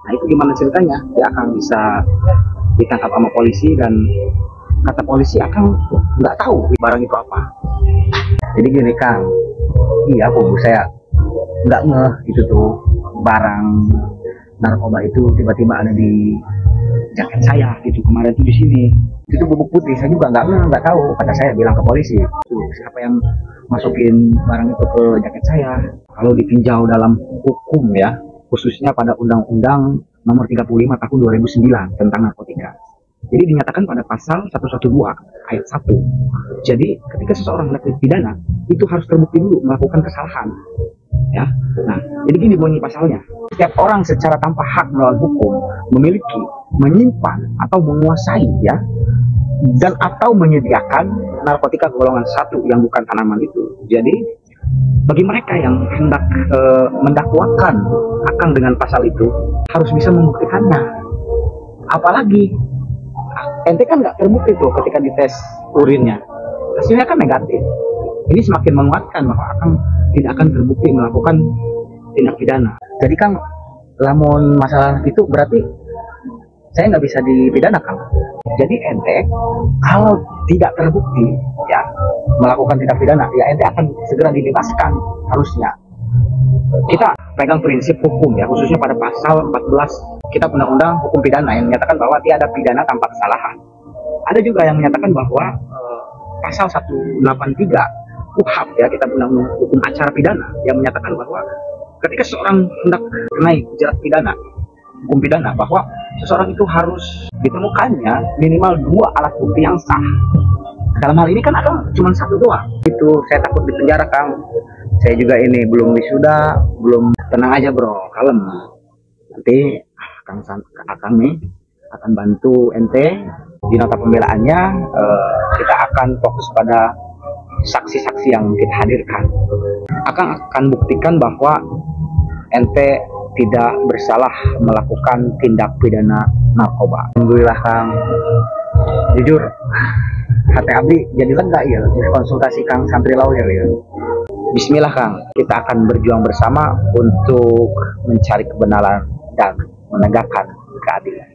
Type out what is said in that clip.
Nah itu gimana ceritanya? Dia akan bisa ditangkap sama polisi dan kata polisi akan nggak tahu barang itu apa. Jadi gini Kang, iya bu, saya nggak ngeh itu tuh barang narkoba itu tiba-tiba ada di jaket saya gitu kemarin tuh di sini. Itu bubuk putih, saya juga nggak tahu. Kata saya bilang ke polisi, tuh, siapa yang masukin barang itu ke jaket saya? Kalau ditinjau dalam hukum ya, khususnya pada Undang-Undang Nomor 35 Tahun 2009 tentang narkotika. Jadi dinyatakan pada pasal 112 ayat 1. Jadi ketika seseorang melakukan pidana, itu harus terbukti dulu melakukan kesalahan. Ya. Nah, jadi gini bunyi pasalnya. Setiap orang secara tanpa hak melawan hukum memiliki, menyimpan atau menguasai ya dan atau menyediakan narkotika golongan 1 yang bukan tanaman itu. Jadi bagi mereka yang hendak mendakwakan akan dengan pasal itu harus bisa membuktikannya. Apalagi ente kan nggak terbukti tuh ketika dites urinnya, hasilnya kan negatif. Ini semakin menguatkan bahwa akan tidak akan terbukti melakukan tindak pidana. Jadi kan lamun masalah itu berarti saya nggak bisa dipidana kan. Jadi ente kalau tidak terbukti ya melakukan tindak pidana, ya ente akan segera dibebaskan harusnya. Kita pegang prinsip hukum ya, khususnya pada pasal 14 Kitab Undang-Undang Hukum Pidana yang menyatakan bahwa tiada pidana tanpa kesalahan. Ada juga yang menyatakan bahwa pasal 183 KUHP ya, Kitab Undang-Undang Hukum Acara Pidana yang menyatakan bahwa ketika seorang hendak kenai jerat pidana, hukum pidana, bahwa seseorang itu harus ditemukannya minimal 2 alat bukti yang sah. Dalam hal ini kan akan cuma 1 doang. Itu saya takut dipenjara Kang. Saya juga ini belum wisuda, belum. Tenang aja bro, kalem. Nanti Akang nih akan bantu ente di nota pembelaannya. Kita akan fokus pada saksi-saksi yang kita hadirkan. Akang akan buktikan bahwa ente tidak bersalah melakukan tindak pidana narkoba. Alhamdulillah Kang. Jujur, hati abdi jadi lega ya konsultasi Kang Santri Lawyer ya. Bismillah Kang, kita akan berjuang bersama untuk mencari kebenaran dan menegakkan keadilan.